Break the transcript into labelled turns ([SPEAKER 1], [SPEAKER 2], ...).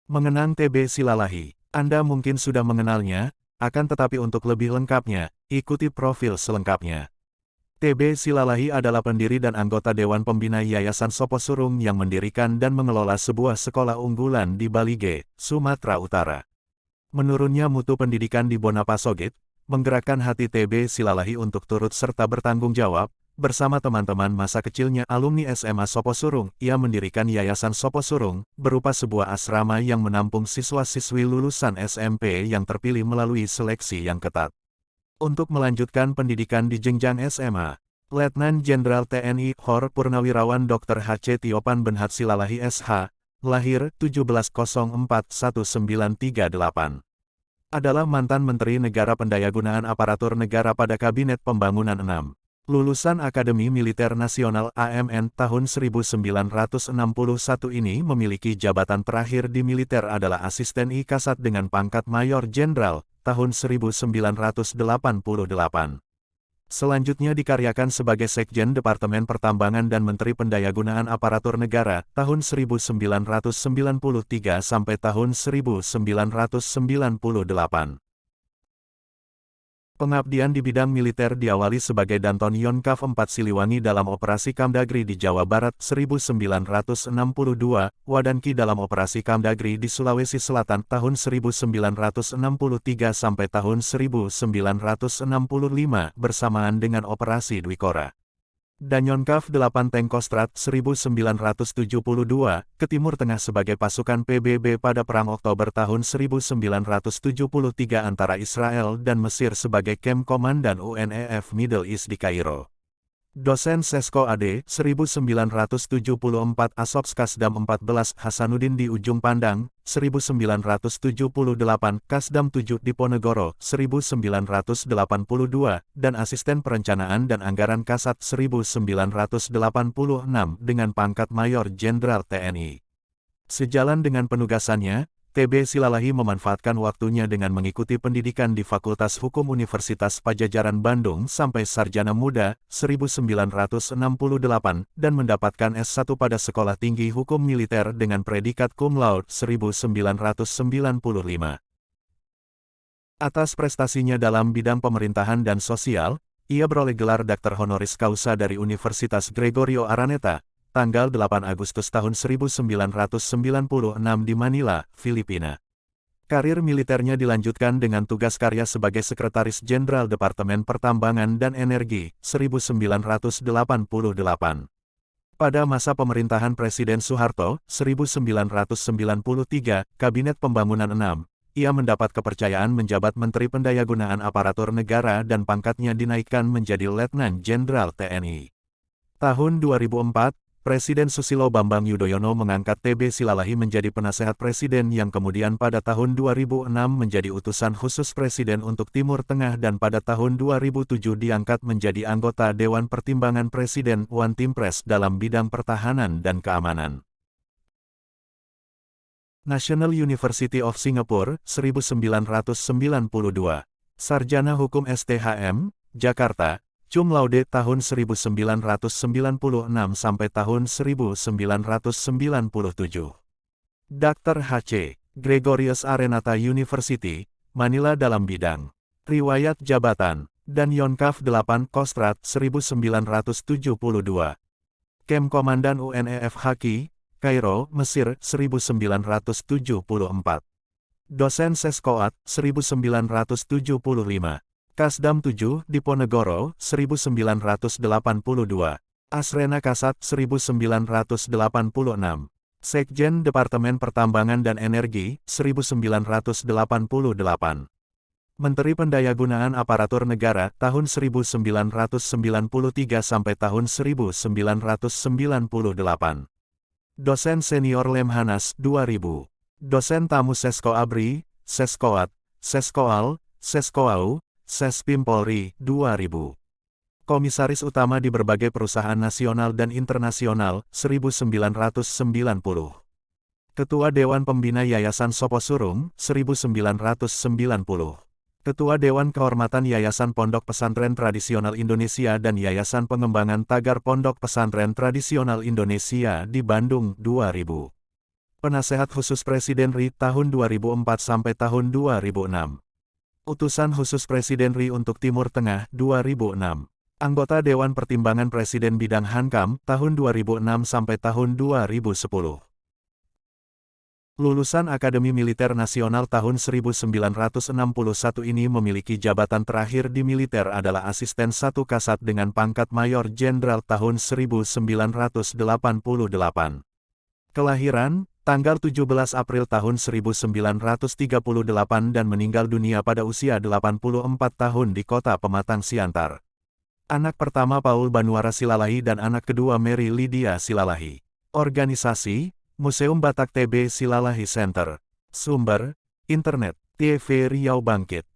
[SPEAKER 1] Mengenang TB Silalahi. Anda mungkin sudah mengenalnya, akan tetapi untuk lebih lengkapnya, ikuti profil selengkapnya. TB Silalahi adalah pendiri dan anggota Dewan Pembina Yayasan Soposurung yang mendirikan dan mengelola sebuah sekolah unggulan di Balige, Sumatera Utara. Menurunnya mutu pendidikan di Bonapasogit, menggerakkan hati TB Silalahi untuk turut serta bertanggung jawab. Bersama teman-teman masa kecilnya alumni SMA Soposurung, ia mendirikan Yayasan Soposurung, berupa sebuah asrama yang menampung siswa-siswi lulusan SMP yang terpilih melalui seleksi yang ketat. Untuk melanjutkan pendidikan di jenjang SMA, Letnan Jenderal TNI Hor Purnawirawan Dr. H.C. Tiopan Benhat Silalahi SH, lahir 17.04.1938. Adalah mantan Menteri Negara Pendayagunaan Aparatur Negara pada Kabinet Pembangunan 6. Lulusan Akademi Militer Nasional AMN tahun 1961 ini memiliki jabatan terakhir di militer adalah Asisten I Kasat dengan pangkat Mayor Jenderal, tahun 1988. Selanjutnya dikaryakan sebagai Sekjen Departemen Pertambangan dan Menteri Pendayagunaan Aparatur Negara, tahun 1993 sampai tahun 1998. Pengabdian di bidang militer diawali sebagai Danton Yonkav 4 Siliwangi dalam Operasi Kamdagri di Jawa Barat 1962, Wadanki dalam Operasi Kamdagri di Sulawesi Selatan tahun 1963 sampai tahun 1965 bersamaan dengan Operasi Dwikora. Dan Yonkav 8 Tengkostrat 1972, ke Timur Tengah sebagai pasukan PBB pada Perang Oktober tahun 1973 antara Israel dan Mesir sebagai Kem Komandan UNEF Middle East di Kairo. Dosen Sesko AD 1974 Asops Kasdam 14 Hasanuddin di Ujung Pandang, 1978 Kasdam 7 Diponegoro, 1982, dan Asisten Perencanaan dan Anggaran Kasat 1986 dengan pangkat Mayor Jenderal TNI. Sejalan dengan penugasannya, TB Silalahi memanfaatkan waktunya dengan mengikuti pendidikan di Fakultas Hukum Universitas Padjadjaran Bandung sampai Sarjana Muda, 1968, dan mendapatkan S1 pada Sekolah Tinggi Hukum Militer dengan predikat cum laude 1995. Atas prestasinya dalam bidang pemerintahan dan sosial, ia beroleh gelar Dr. Honoris Causa dari Universitas Gregorio Araneta, tanggal 8 Agustus tahun 1996 di Manila, Filipina. Karir militernya dilanjutkan dengan tugas karya sebagai Sekretaris Jenderal Departemen Pertambangan dan Energi, 1988. Pada masa pemerintahan Presiden Soeharto, 1993, Kabinet Pembangunan 6, ia mendapat kepercayaan menjabat Menteri Pendayagunaan Aparatur Negara dan pangkatnya dinaikkan menjadi Letnan Jenderal TNI. Tahun 2004, Presiden Susilo Bambang Yudhoyono mengangkat TB Silalahi menjadi penasehat presiden yang kemudian pada tahun 2006 menjadi utusan khusus presiden untuk Timur Tengah dan pada tahun 2007 diangkat menjadi anggota Dewan Pertimbangan Presiden One Team Press dalam bidang pertahanan dan keamanan. National University of Singapore, 1992. Sarjana Hukum STHM, Jakarta. Cum laude tahun 1996 sampai tahun 1997. Dr. H.C. Gregorius Arenata University, Manila dalam bidang riwayat jabatan, dan Yonkav 8 Kostrat 1972. Kem Komandan UNEF Haki, Kairo, Mesir 1974. Dosen Seskoat 1975. Kasdam 7 Diponegoro, 1982. Asrena Kasat 1986. Sekjen Departemen Pertambangan dan Energi, 1988. Menteri Pendayagunaan Aparatur Negara, tahun 1993 sampai tahun 1998. Dosen Senior Lemhanas, 2000. Dosen Tamu Sesko Abri, Seskoat, Seskoal, Seskoau, Sespim Polri, 2000. Komisaris Utama di berbagai perusahaan nasional dan internasional, 1990. Ketua Dewan Pembina Yayasan Soposurung, 1990. Ketua Dewan Kehormatan Yayasan Pondok Pesantren Tradisional Indonesia dan Yayasan Pengembangan Tagar Pondok Pesantren Tradisional Indonesia di Bandung, 2000. Penasehat Khusus Presiden RI tahun 2004 sampai tahun 2006. Utusan Khusus Presiden RI untuk Timur Tengah 2006. Anggota Dewan Pertimbangan Presiden Bidang Hankam tahun 2006 sampai tahun 2010. Lulusan Akademi Militer Nasional tahun 1961 ini memiliki jabatan terakhir di militer adalah Asisten 1 Kasat dengan pangkat Mayor Jenderal tahun 1988. Kelahiran, tanggal 17 April tahun 1938 dan meninggal dunia pada usia 84 tahun di kota Pematang Siantar. Anak pertama Paul Banuara Silalahi dan anak kedua Mary Lydia Silalahi. Organisasi, Museum Batak TB Silalahi Center. Sumber, Internet, TV Riau Bangkit.